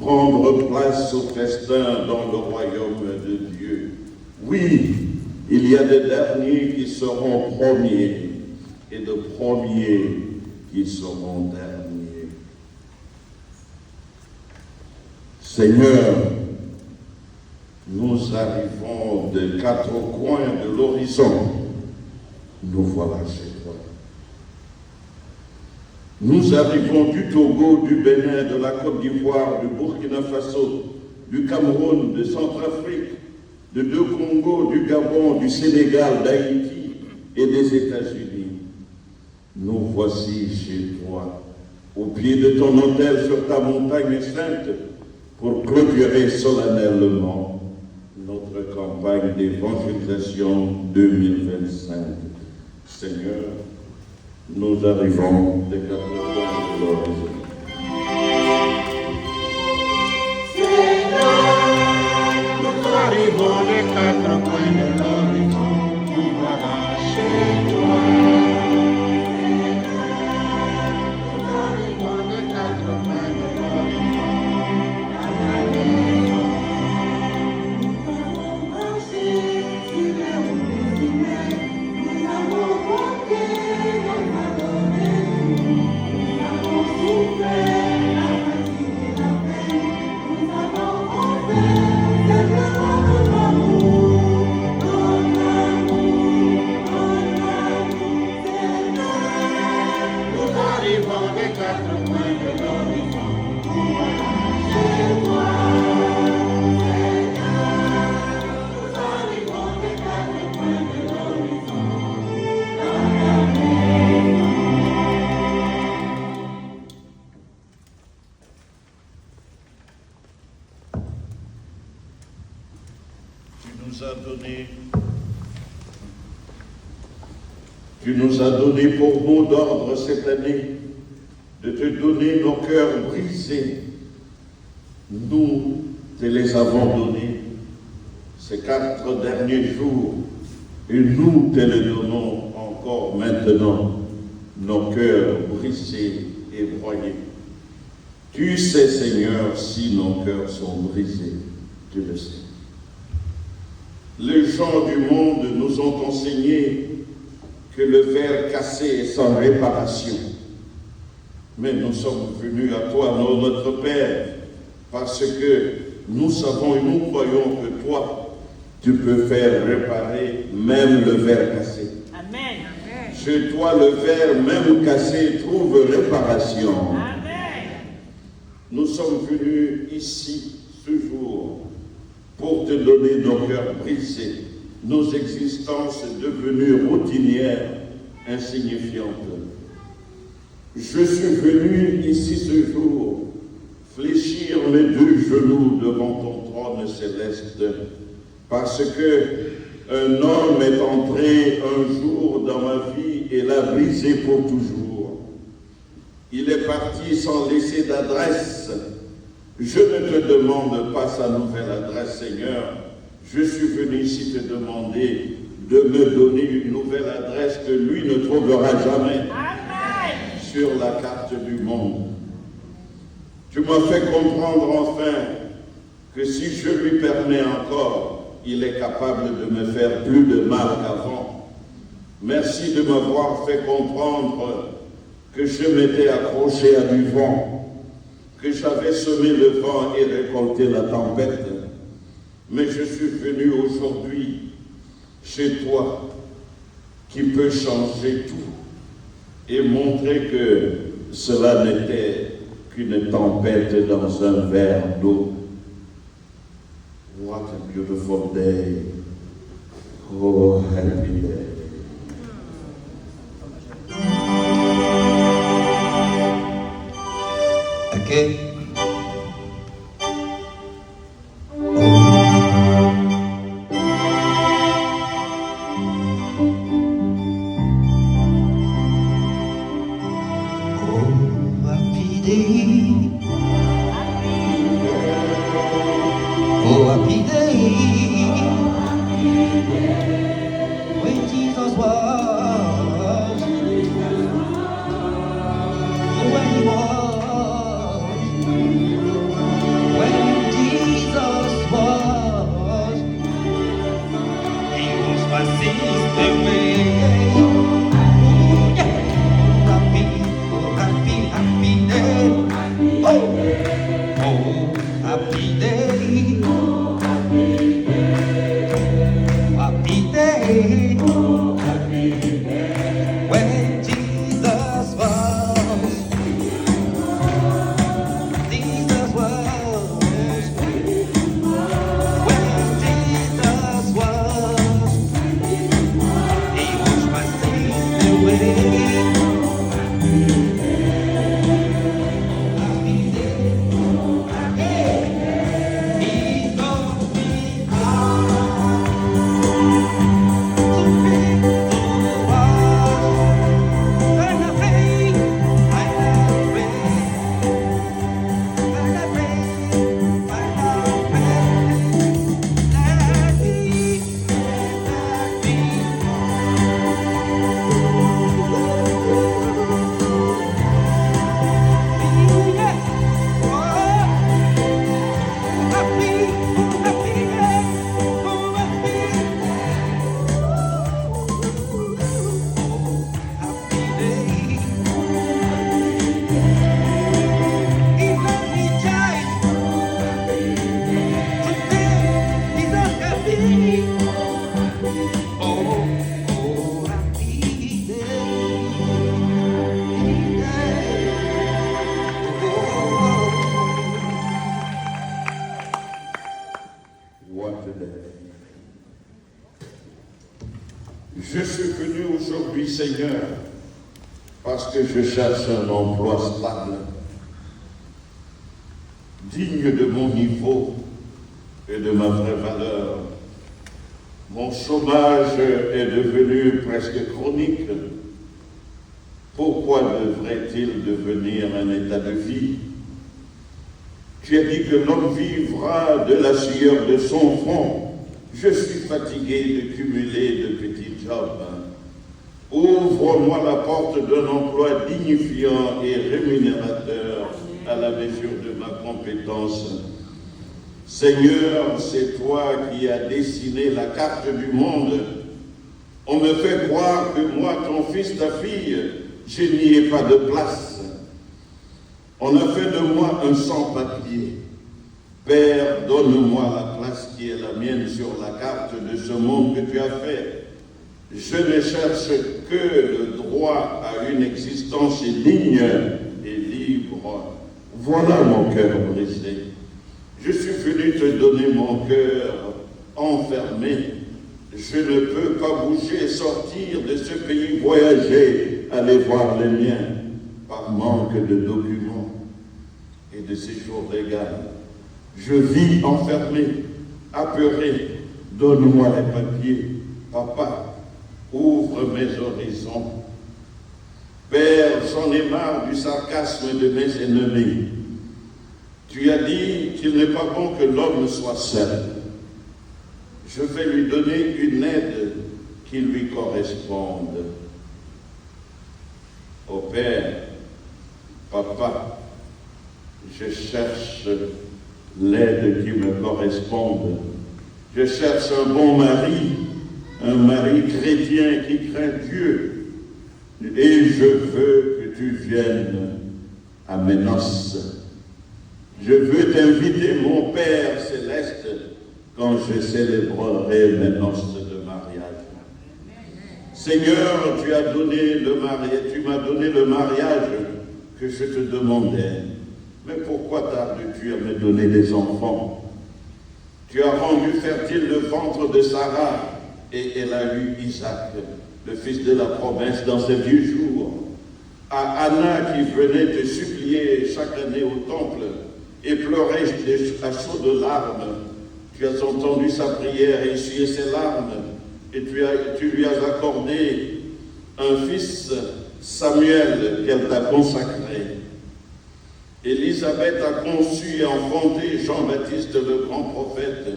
prendre place au festin dans le royaume de Dieu. Oui, il y a des derniers qui seront premiers et de premiers qui seront derniers. Seigneur, nous arrivons des quatre coins de l'horizon. Nous voilà chez toi. Nous arrivons du Togo, du Bénin, de la Côte d'Ivoire, du Burkina Faso, du Cameroun, de Centrafrique, de deux Congo, du Gabon, du Sénégal, d'Haïti et des États-Unis. Nous voici chez toi, au pied de ton autel sur ta montagne sainte, pour clôturer solennellement notre campagne d'évangélisation 2025. Seigneur, nous arrivons des quatre coins de l'horizon. Seigneur, nous arrivons des quatre coins de l'horizon, nous voilà chez toi. Nous arrivons des quatre coins de l'horizon, à la maison. Nous avons marché sur les routes du Nil, nous avons porté notre adoration, nous avons souffert la fatigue et la peine, nous avons offert simplement ton amour, Seigneur. Nous arrivons des quatre coins de l'horizon, nous voilà chez toi, Seigneur. Nous arrivons des quatre coins de l'horizon, dans ta maison. Tu nous as donné pour mot d'ordre cette année de te donner nos cœurs brisés. Nous te les avons donnés ces 4 derniers jours et nous te les donnons encore maintenant, nos cœurs brisés et broyés. Tu sais, Seigneur, si nos cœurs sont brisés, tu le sais. Les gens du monde nous ont enseigné que le verre cassé est sans réparation. Mais nous sommes venus à toi, notre Père, parce que nous savons et nous croyons que toi, tu peux faire réparer même le verre cassé. Amen. Chez toi, le verre même cassé trouve réparation. Amen. Nous sommes venus ici, ce jour, pour te donner nos cœurs brisés, nos existences devenues routinières, insignifiantes. Je suis venu ici ce jour fléchir mes 2 genoux devant ton trône céleste, parce que un homme est entré un jour dans ma vie et l'a brisé pour toujours. Il est parti sans laisser d'adresse. Je ne te demande pas sa nouvelle adresse, Seigneur. Je suis venu ici te demander de me donner une nouvelle adresse que lui ne trouvera jamais sur la carte du monde. Tu m'as fait comprendre enfin que si je lui permets encore, il est capable de me faire plus de mal qu'avant. Merci de m'avoir fait comprendre que je m'étais accroché à du vent, que j'avais semé le vent et récolté la tempête. Mais je suis venu aujourd'hui chez toi, qui peut changer tout et montrer que cela n'était qu'une tempête dans un verre d'eau. What a beautiful day. Oh, happy day. Okay. Oh, happy day. When Jesus was, when he was Oh, happy day. Oh, happy day. Happy day. Oh, happy day. When Jesus was. Jesus was. When Jesus was. He washed my sins away. What a day. Je suis venu aujourd'hui, Seigneur, parce que je cherche un emploi stable, digne de mon niveau et de ma vraie valeur. Mon chômage est devenu presque chronique. Pourquoi devrait-il devenir un état de vie? Tu as dit que l'homme vivra de la sueur de son front. Je suis fatigué de cumuler de petits jobs. Ouvre-moi la porte d'un emploi dignifiant et rémunérateur à la mesure de ma compétence. Seigneur, c'est toi qui as dessiné la carte du monde. On me fait croire que moi, ton fils, ta fille, je n'y ai pas de place. On a fait de moi un sans-papier. Père, donne-moi la place qui est la mienne sur la carte de ce monde que tu as fait. Je ne cherche que le droit à une existence digne et libre. Voilà mon cœur brisé. Je suis venu te donner mon cœur enfermé. Je ne peux pas bouger, sortir de ce pays, voyager, aller voir les miens, par manque de documents et de séjour légal. Je vis enfermé, apeuré. Donne-moi les papiers. Papa, ouvre mes horizons. Père, j'en ai marre du sarcasme de mes ennemis. Tu as dit qu'il n'est pas bon que l'homme soit seul. Je vais lui donner une aide qui lui corresponde. Ô Père, Papa, je cherche l'aide qui me corresponde. Je cherche un bon mari chrétien qui craint Dieu. Et je veux que tu viennes à mes noces. Je veux t'inviter, mon Père céleste, quand je célébrerai mes noces de mariage. Seigneur, tu m'as donné le mariage que je te demandais. Mais pourquoi tardes-tu à me donner des enfants? Tu as rendu fertile le ventre de Sarah et elle a eu Isaac, le fils de la promesse, dans ses vieux jours. À Anna qui venait te supplier chaque année au temple et pleurait à chaudes larmes, tu as entendu sa prière et essuyé ses larmes et tu lui as accordé un fils, Samuel, qu'elle t'a consacré. Élisabeth a conçu et enfanté Jean-Baptiste le grand prophète,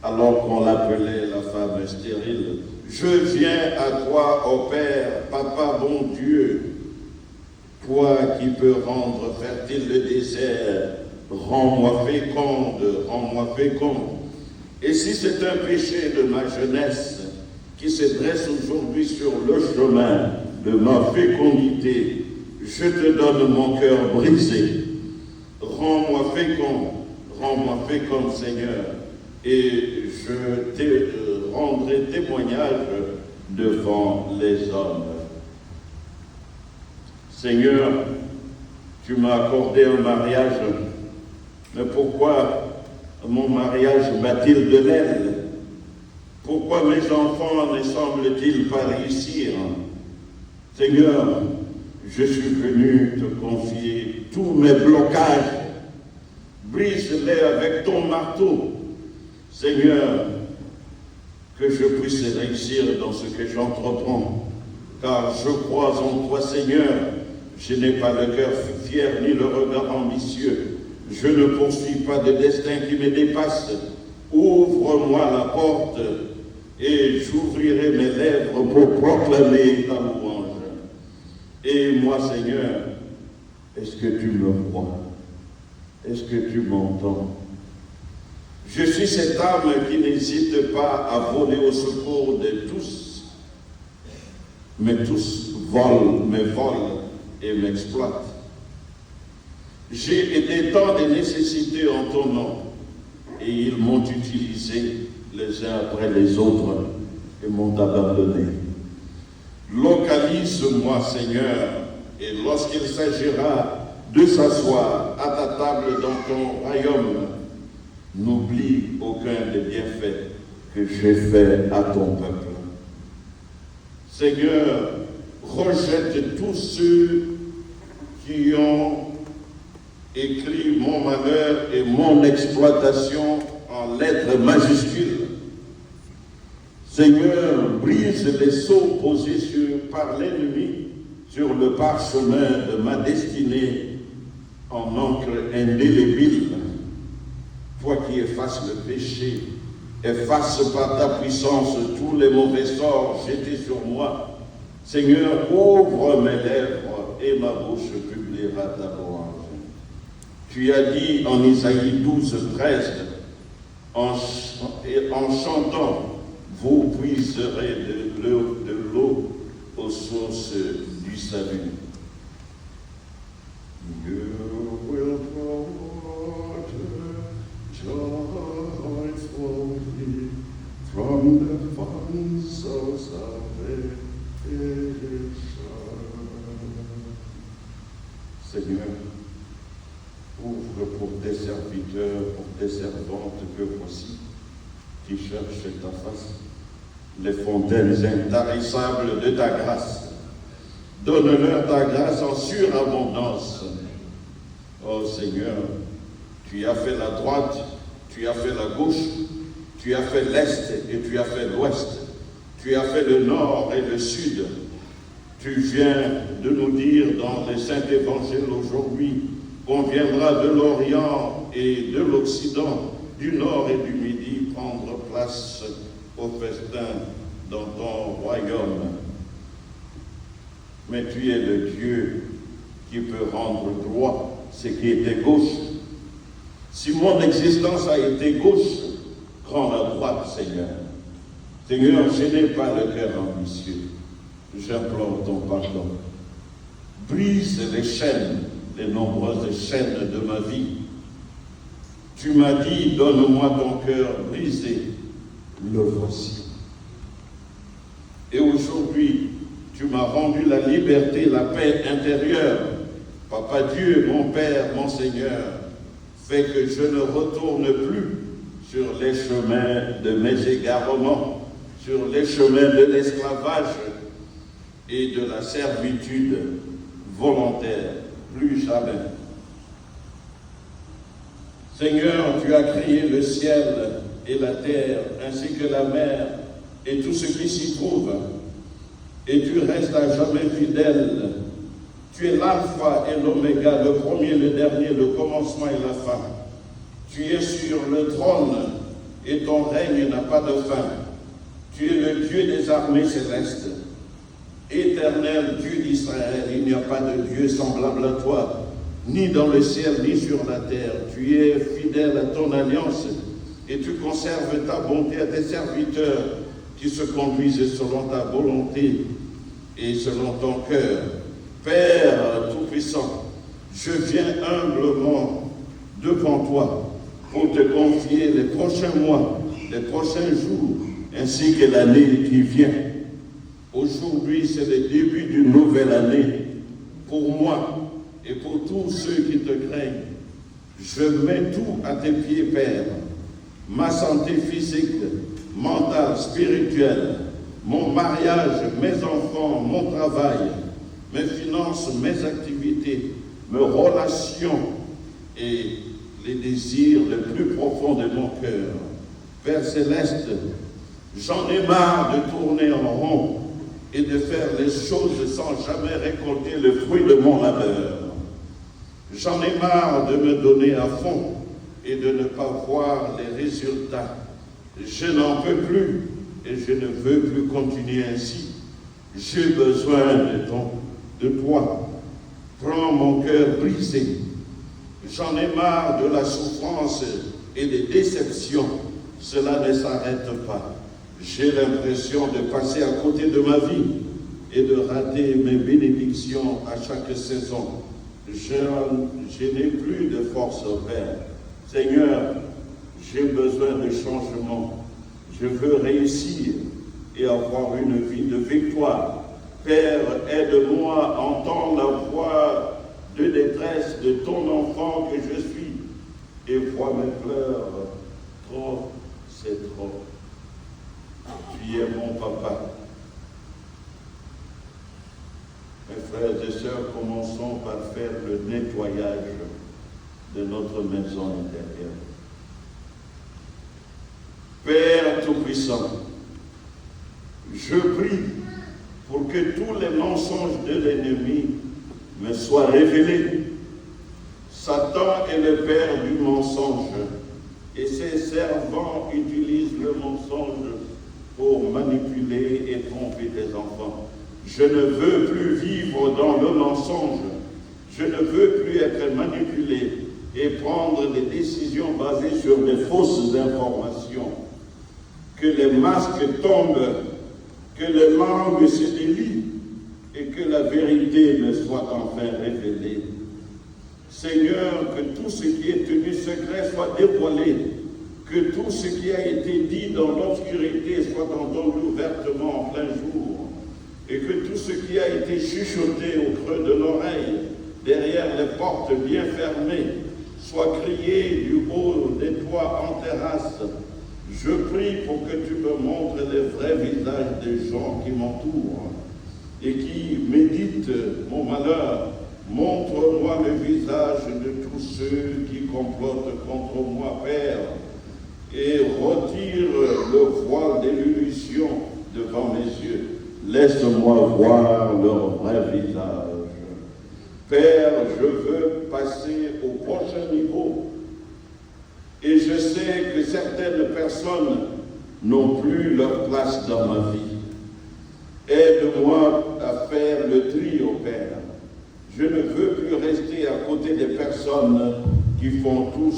alors qu'on l'appelait la femme stérile. Je viens à toi, ô Père, Papa bon Dieu, toi qui peux rendre fertile le désert, rends-moi féconde. Et si c'est un péché de ma jeunesse qui se dresse aujourd'hui sur le chemin de ma fécondité, je te donne mon cœur brisé. Rends-moi fécond, Seigneur, et je te rendrai témoignage devant les hommes. Seigneur, tu m'as accordé un mariage, mais pourquoi mon mariage bat-il de l'aile? Pourquoi mes enfants ne semblent-ils pas réussir? Seigneur, je suis venu te confier tous mes blocages. Brise-les avec ton marteau. Seigneur, que je puisse réussir dans ce que j'entreprends, car je crois en toi, Seigneur. Je n'ai pas le cœur fier ni le regard ambitieux. Je ne poursuis pas de destin qui me dépasse. Ouvre-moi la porte et j'ouvrirai mes lèvres pour proclamer ta louange. Et moi, Seigneur, est-ce que tu me vois? Est-ce que tu m'entends? Je suis cette âme qui n'hésite pas à voler au secours de tous, mais tous me volent et m'exploitent. J'ai été tant de nécessités en ton nom, et ils m'ont utilisé les uns après les autres et m'ont abandonné. Localise-moi, Seigneur, et lorsqu'il s'agira de s'asseoir à ta table dans ton royaume, n'oublie aucun des bienfaits que j'ai faits à ton peuple. Seigneur, rejette tous ceux qui ont écrit mon malheur et mon exploitation en lettres majuscules. Seigneur, brise les sceaux posés par l'ennemi sur le parchemin de ma destinée en encre indélébile. Toi qui effaces le péché, efface par ta puissance tous les mauvais sorts jetés sur moi. Seigneur, ouvre mes lèvres et ma bouche publiera ta louange. Tu as dit en Isaïe 12, 13, en chantant, vous puiserez de l'eau aux sources du salut. You will pour water joyfully from the fountains of salvation. Seigneur, ouvre pour tes serviteurs, pour tes servantes que voici, qui cherchent ta face, les fontaines intarissables de ta grâce. Donne-leur ta grâce en surabondance. Oh Seigneur, tu as fait la droite, tu as fait la gauche, tu as fait l'est et tu as fait l'ouest. Tu as fait le nord et le sud. Tu viens de nous dire dans les saints évangiles aujourd'hui qu'on viendra de l'Orient et de l'Occident, du nord et du midi, prendre place au festin dans ton royaume. Mais tu es le Dieu qui peut rendre droit ce qui était gauche. Si mon existence a été gauche, rends la droite, Seigneur. Seigneur, je n'ai pas le cœur ambitieux. J'implore ton pardon. Brise les chaînes, les nombreuses chaînes de ma vie. Tu m'as dit, donne-moi ton cœur brisé. Le voici. Et aujourd'hui, tu m'as rendu la liberté, la paix intérieure. Papa Dieu, mon Père, mon Seigneur, fais que je ne retourne plus sur les chemins de mes égarements, sur les chemins de l'esclavage et de la servitude volontaire, plus jamais. Seigneur, tu as créé le ciel et la terre, ainsi que la mer et tout ce qui s'y trouve, et tu restes à jamais fidèle. Tu es l'alpha et l'oméga, le premier, le dernier, le commencement et la fin. Tu es sur le trône et ton règne n'a pas de fin. Tu es le Dieu des armées célestes. Éternel Dieu d'Israël, il n'y a pas de Dieu semblable à toi, ni dans le ciel, ni sur la terre. Tu es fidèle à ton alliance et tu conserves ta bonté à tes serviteurs qui se conduisent selon ta volonté et selon ton cœur. Père Tout-Puissant, je viens humblement devant toi pour te confier les prochains mois, les prochains jours, ainsi que l'année qui vient. Aujourd'hui, c'est le début d'une nouvelle année pour moi et pour tous ceux qui te craignent. Je mets tout à tes pieds, Père. Ma santé physique, mentale, spirituelle, mon mariage, mes enfants, mon travail, mes finances, mes activités, mes relations et les désirs les plus profonds de mon cœur. Père Céleste, j'en ai marre de tourner en rond et de faire les choses sans jamais récolter le fruit de mon labeur. J'en ai marre de me donner à fond et de ne pas voir les résultats. Je n'en peux plus et je ne veux plus continuer ainsi. J'ai besoin de toi. Prends mon cœur brisé. J'en ai marre de la souffrance et des déceptions. Cela ne s'arrête pas. J'ai l'impression de passer à côté de ma vie et de rater mes bénédictions à chaque saison. Je n'ai plus de force, Père. Seigneur, j'ai besoin de changement. Je veux réussir et avoir une vie de victoire. Père, aide-moi à entendre la voix de détresse de ton enfant que je suis et vois mes pleurs. Trop, c'est trop. Tu es mon papa. Mes frères et sœurs, commençons par faire le nettoyage de notre maison intérieure. Père Tout-Puissant, je prie pour que tous les mensonges de l'ennemi me soient révélés. Satan est le père du mensonge et ses servants utilisent le mensonge pour manipuler et tromper tes enfants. Je ne veux plus vivre dans le mensonge. Je ne veux plus être manipulé et prendre des décisions basées sur des fausses informations. Que les masques tombent, que les langues se délient et que la vérité me soit enfin révélée. Seigneur, que tout ce qui est tenu secret soit dévoilé, que tout ce qui a été dit dans l'obscurité soit entendu ouvertement en plein jour, et que tout ce qui a été chuchoté au creux de l'oreille, derrière les portes bien fermées, soit crié du haut des toits en terrasse. Je prie pour que tu me montres les vrais visages des gens qui m'entourent et qui méditent mon malheur. Montre-moi le visage de tous ceux qui complotent contre moi, Père, et retire le voile de l'illusion devant mes yeux. Laisse-moi voir leur vrai visage. Père, je veux passer au prochain niveau. Et je sais que certaines personnes n'ont plus leur place dans ma vie. Aide-moi à faire le tri, ô Père. Je ne veux plus rester à côté des personnes qui font tout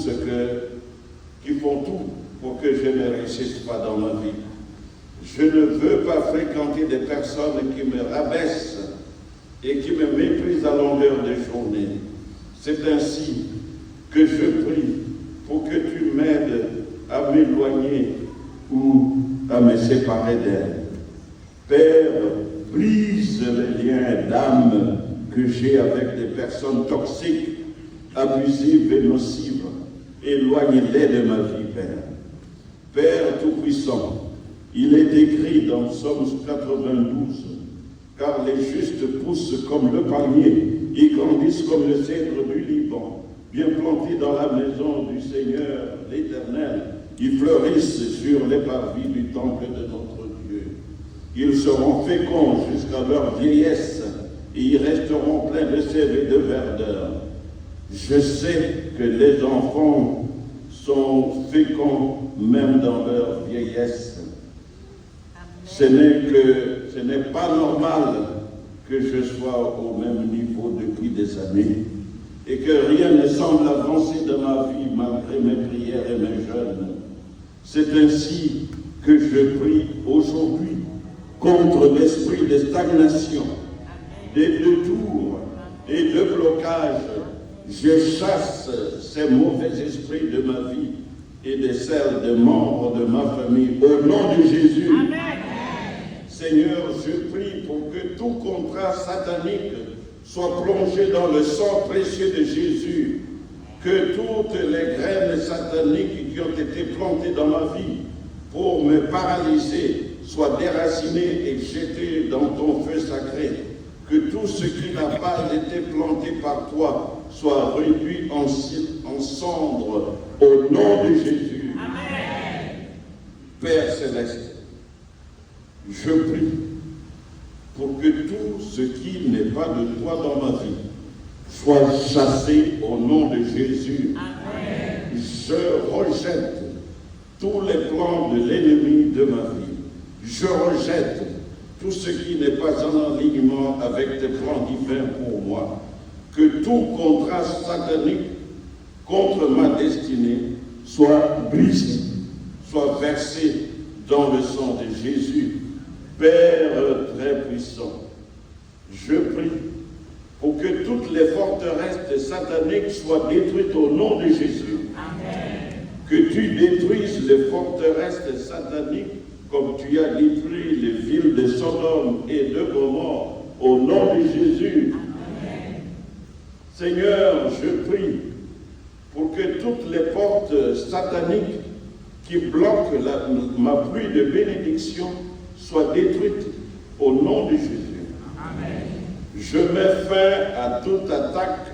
pour que je ne réussisse pas dans ma vie. Je ne veux pas fréquenter des personnes qui me rabaissent et qui me méprisent à longueur de journée. C'est ainsi que je prie pour que tu m'aides à m'éloigner ou à me séparer d'elle. Père, brise les liens d'âme que j'ai avec des personnes toxiques, abusives et nocives. Éloigne-les de ma vie, Père. Père Tout-Puissant, il est écrit dans Psaume 92, « Car les justes poussent comme le palmier, ils grandissent comme le cèdre du Liban, bien plantés dans la maison du Seigneur, l'Éternel, ils fleurissent sur les parvis du temple de notre Dieu. Ils seront féconds jusqu'à leur vieillesse, et ils resteront pleins de sève et de verdeur. Je sais que les enfants sont féconds même dans leur vieillesse. Ce n'est pas normal que je sois au même niveau depuis des années et que rien ne semble avancer dans ma vie malgré mes prières et mes jeûnes. C'est ainsi que je prie aujourd'hui contre l'esprit de stagnation, de détour et de blocage. Je chasse ces mauvais esprits de ma vie et de celles des membres de ma famille au nom de Jésus. Seigneur, je prie pour que tout contrat satanique soit plongé dans le sang précieux de Jésus, que toutes les graines sataniques qui ont été plantées dans ma vie pour me paralyser soient déracinées et jetées dans ton feu sacré, que tout ce qui n'a pas été planté par toi soit réduit en cendres au nom de Jésus. Amen. Père Céleste, je prie pour que tout ce qui n'est pas de toi dans ma vie soit chassé au nom de Jésus. Amen. Je rejette tous les plans de l'ennemi de ma vie. Je rejette tout ce qui n'est pas en alignement avec tes plans divins pour moi. Que tout contrat satanique contre ma destinée soit brisé, soit versé dans le sang de Jésus. Père très puissant, je prie pour que toutes les forteresses sataniques soient détruites au nom de Jésus. Amen. Que tu détruises les forteresses sataniques comme tu as détruit les villes de Sodome et de Gomorrhe au nom de Jésus. Amen. Seigneur, je prie pour que toutes les portes sataniques qui bloquent ma pluie de bénédiction soient détruites au nom de Jésus. Amen. Je mets fin à toute attaque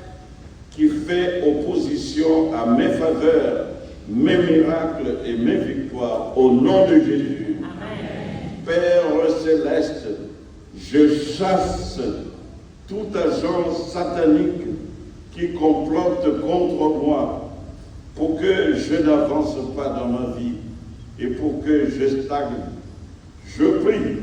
qui fait opposition à mes faveurs, mes miracles et mes victoires au nom de Jésus. Amen. Père Céleste, je chasse toute agence satanique qui complote contre moi pour que je n'avance pas dans ma vie et pour que je stagne. Je prie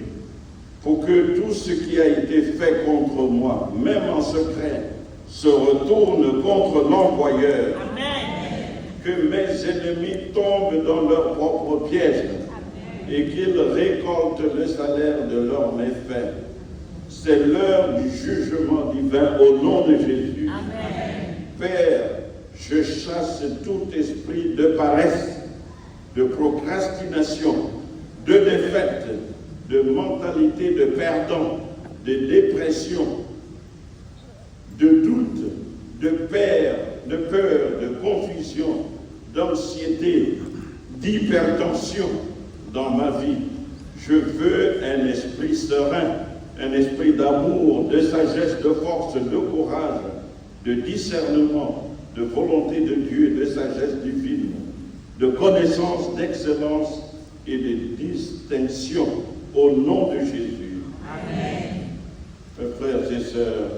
pour que tout ce qui a été fait contre moi, même en secret, se retourne contre l'envoyeur. Amen. Que mes ennemis tombent dans leurs propres pièges. Amen. Et qu'ils récoltent le salaire de leurs méfaits. C'est l'heure du jugement divin au nom de Jésus. Amen. Père, je chasse tout esprit de paresse, de procrastination, de défaite, de mentalité de perdant, de dépression, de doute, de peur, de confusion, d'anxiété, d'hypertension dans ma vie. Je veux un esprit serein, un esprit d'amour, de sagesse, de force, de courage, de discernement, de volonté de Dieu, de sagesse divine, de connaissance, d'excellence et de distinction au nom de Jésus. Amen. Mes frères et sœurs,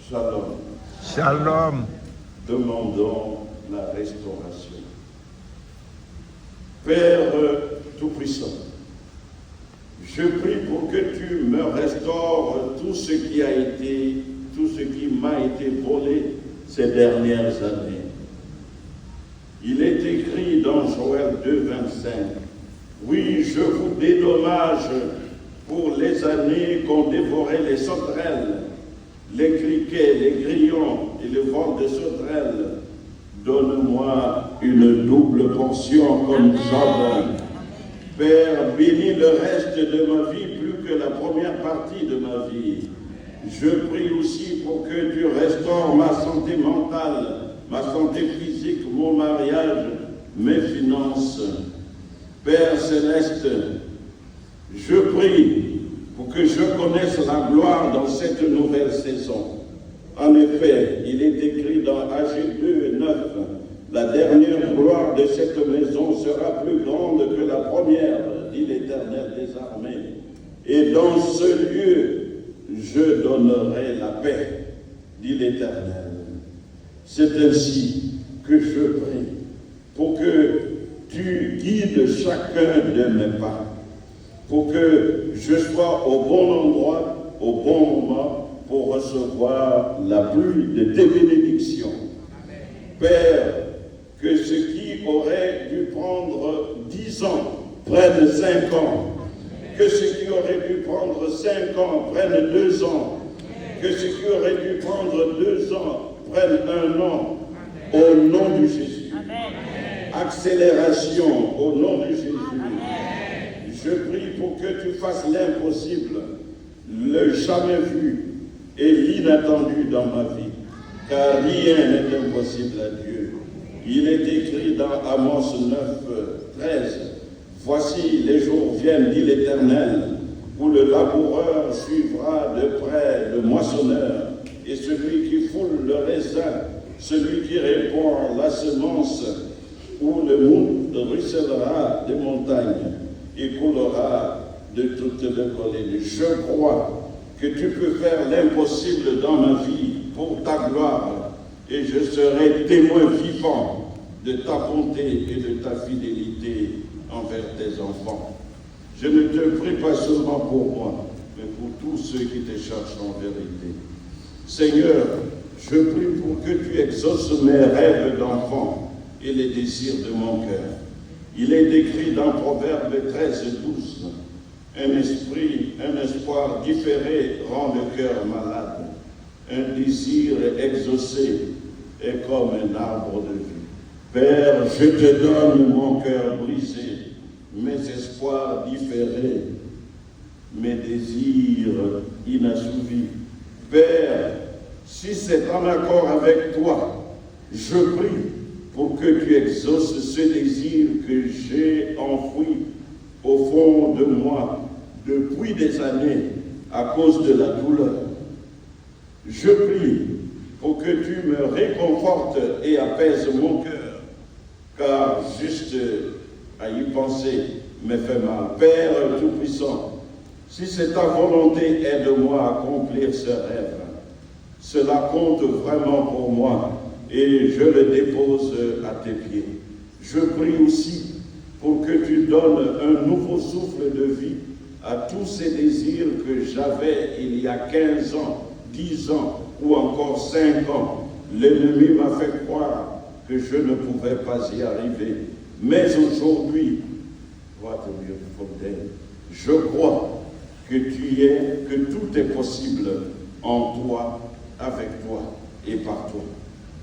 shalom. Shalom. Demandons la restauration. Père Tout-Puissant, je prie pour que tu me restaures tout ce qui m'a été volé ces dernières années. Il est écrit dans Joël 2,25, oui, je vous dédommage pour les années qu'ont dévoré les sauterelles, les criquets, les grillons et le vol de sauterelles. Donne-moi une double portion comme Job. Père, bénis le reste de ma vie plus que la première partie de ma vie. Je prie aussi pour que tu restaures ma santé mentale, ma santé physique, mon mariage, mes finances. Père Céleste, je prie pour que je connaisse la gloire dans cette nouvelle saison. En effet, il est écrit dans Agé 2:9, la dernière gloire de cette maison sera plus grande que la première, dit l'Éternel des armées. Et dans ce lieu, je donnerai la paix, dit l'Éternel. C'est ainsi que je prie pour que tu guides chacun de mes pas, pour que je sois au bon endroit, au bon moment, pour recevoir la pluie de tes bénédictions. Amen. Père, que ce qui aurait dû prendre 10 ans prenne 5 ans. Que ce qui aurait dû prendre 5 ans prenne 2 ans. Que ce qui aurait dû prendre 2 ans prenne 1 an. Au nom de Jésus. Amen. Accélération au nom de Jésus. Amen. Je prie pour que tu fasses l'impossible, le jamais vu et l'inattendu dans ma vie, car rien n'est impossible à Dieu. Il est écrit dans Amos 9, 13, « Voici les jours viennent, dit l'Éternel, où le laboureur suivra de près le moissonneur, et celui qui foule le raisin, celui qui répand la semence, où le monde ruissellera des montagnes et coulera de toutes les collines. » Je crois que tu peux faire l'impossible dans ma vie pour ta gloire, et je serai témoin vivant de ta bonté et de ta fidélité envers tes enfants. Je ne te prie pas seulement pour moi, mais pour tous ceux qui te cherchent en vérité. Seigneur, je prie pour que tu exauces mes rêves d'enfant et les désirs de mon cœur. Il est écrit dans Proverbe 13, 12, un espoir différé rend le cœur malade. Un désir exaucé est comme un arbre de vie. Père, je te donne mon cœur brisé, mes espoirs différés, mes désirs inassouvis. Père, si c'est en accord avec toi, je prie pour que tu exauces ce désir que j'ai enfoui au fond de moi depuis des années à cause de la douleur. Je prie pour que tu me réconfortes et apaises mon cœur, car juste à y penser me fait mal. Père Tout-Puissant, si c'est ta volonté, aide-moi à accomplir ce rêve. Cela compte vraiment pour moi et je le dépose à tes pieds. Je prie aussi pour que tu donnes un nouveau souffle de vie à tous ces désirs que j'avais il y a 15 ans, 10 ans ou encore 5 ans. L'ennemi m'a fait croire que je ne pouvais pas y arriver. Mais aujourd'hui, je crois que que tout est possible en toi, avec toi et par toi.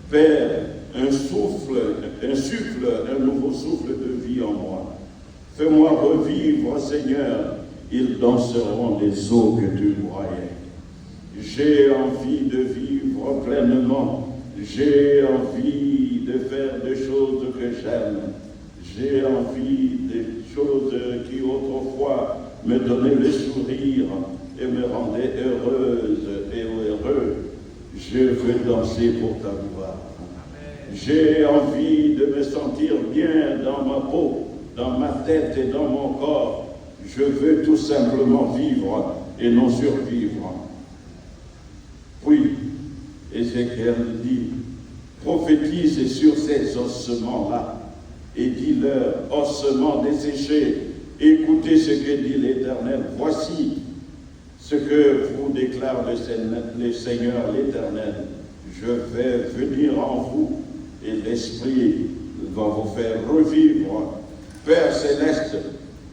Père, insuffle un nouveau souffle de vie en moi. Fais-moi revivre, Seigneur, ils danseront les eaux que tu broyais. J'ai envie de vivre pleinement. J'ai envie de faire des choses que j'aime. J'ai envie des choses qui autrefois me donnaient le sourire et me rendaient heureuse et heureux. Je veux danser pour ta gloire. J'ai envie de me sentir bien dans ma peau, dans ma tête et dans mon corps. Je veux tout simplement vivre et non survivre. Puis, Ézéchiel dit, prophétise sur ces ossements-là et dis-leur, ossements desséchés, écoutez ce que dit l'Éternel. Voici ce que vous déclare le Seigneur l'Éternel. Je vais venir en vous et l'Esprit va vous faire revivre. Père céleste,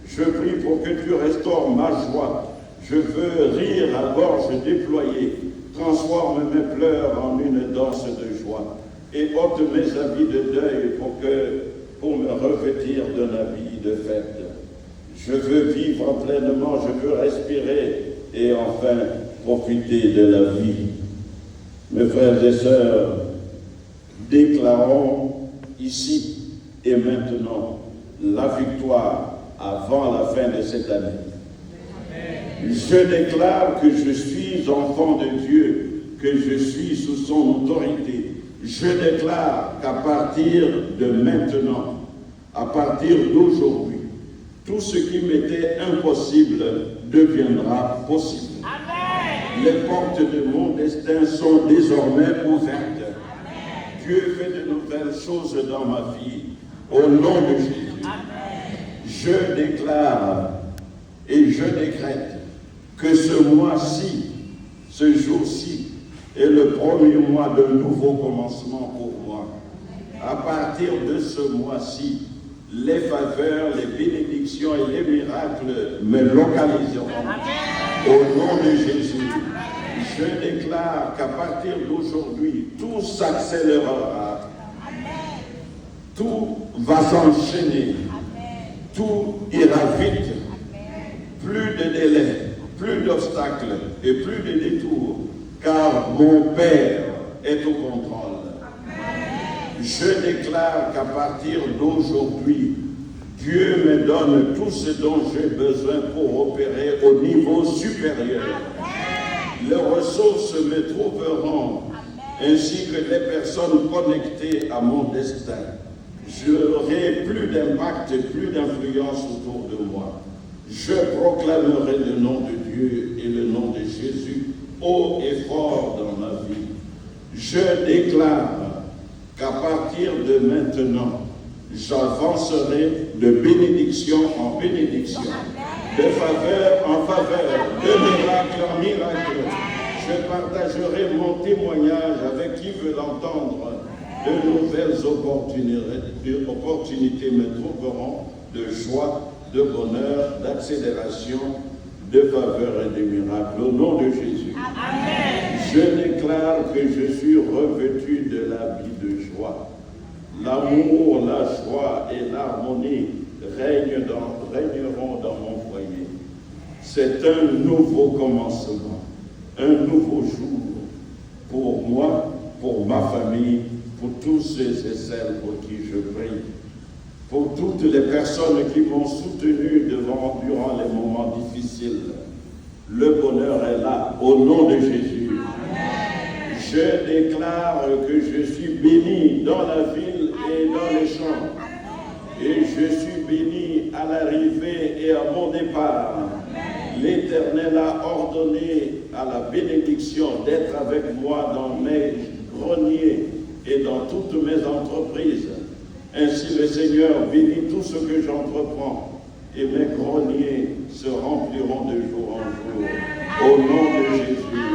je prie pour que tu restaures ma joie. Je veux rire à gorge déployée. Transforme mes pleurs en une danse de joie et ôte mes habits de deuil pour me revêtir d'un habit de fête. Je veux vivre pleinement, je veux respirer et enfin profiter de la vie. Mes frères et sœurs, déclarons ici et maintenant la victoire avant la fin de cette année. Je déclare que je suis enfant de Dieu, que je suis sous son autorité. Je déclare qu'à partir de maintenant, à partir d'aujourd'hui, tout ce qui m'était impossible deviendra possible. Amen. Les portes de mon destin sont désormais ouvertes. Amen. Dieu fait de nouvelles choses dans ma vie. Au nom de Jésus, amen. Je déclare et je décrète que ce mois-ci, ce jour-ci, est le premier mois de nouveau commencement pour moi. À partir de ce mois-ci, les faveurs, les bénédictions et les miracles me localiseront. Amen. Au nom de Jésus, je déclare qu'à partir d'aujourd'hui, tout s'accélérera. tout va s'enchaîner. Tout ira vite. Plus de délai, plus d'obstacles et plus de détours, car mon Père est au contrôle. Je déclare qu'à partir d'aujourd'hui, Dieu me donne tout ce dont j'ai besoin pour opérer au niveau supérieur. Les ressources me trouveront, ainsi que les personnes connectées à mon destin. J'aurai plus d'impact, plus d'influence autour de moi. Je proclamerai le nom de Dieu et le nom de Jésus haut et fort dans ma vie. Je déclare qu'à partir de maintenant, j'avancerai de bénédiction en bénédiction, de faveur en faveur, de miracle en miracle. Je partagerai mon témoignage avec qui veut l'entendre. De nouvelles opportunités me trouveront de joie, de bonheur, d'accélération, de faveur et de miracle. Au nom de Jésus. Amen. Je déclare que je suis revêtu de l'habit de joie. L'amour, la joie et l'harmonie régneront dans mon foyer. C'est un nouveau commencement, un nouveau jour pour moi, pour ma famille, pour tous ceux et celles pour qui je prie, pour toutes les personnes qui m'ont soutenu durant les moments difficiles. Le bonheur est là, au nom de Jésus. Amen. Je déclare que je suis béni dans la ville et dans les champs. Et je suis béni à l'arrivée et à mon départ. L'Éternel a ordonné à la bénédiction d'être avec moi dans mes greniers et dans toutes mes entreprises. Ainsi le Seigneur bénit tout ce que j'entreprends et mes greniers se rempliront de jour en jour. Au nom de Jésus,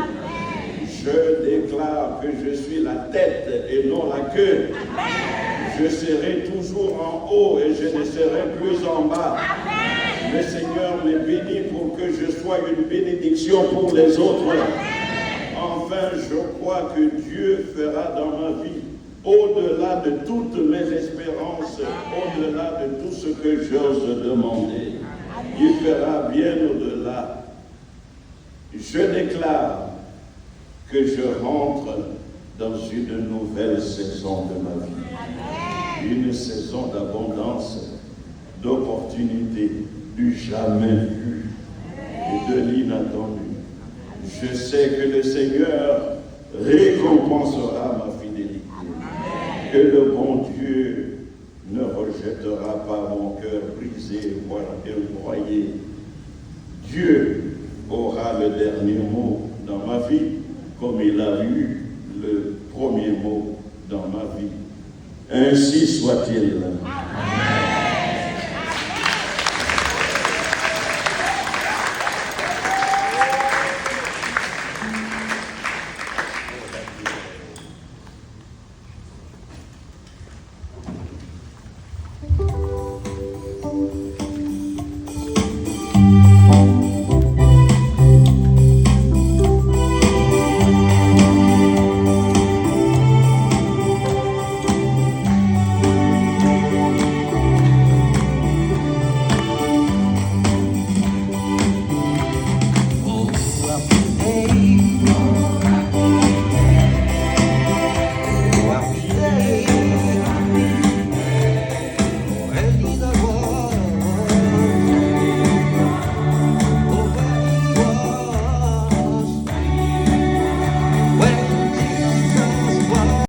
je déclare que je suis la tête et non la queue. Je serai toujours en haut et je ne serai plus en bas. Le Seigneur me bénit pour que je sois une bénédiction pour les autres. Enfin, je crois que Dieu fera dans ma vie, au-delà de toutes mes espérances, au-delà de tout ce que j'ose demander. Il fera bien au-delà. Je déclare que je rentre dans une nouvelle saison de ma vie. Une saison d'abondance, d'opportunités, du jamais vu et de l'inattendu. Je sais que le Seigneur récompensera ma fidélité. Que le bon Dieu ne rejettera pas mon cœur brisé et broyé. Dieu aura le dernier mot dans ma vie, comme il a eu le premier mot dans ma vie. Ainsi soit-il.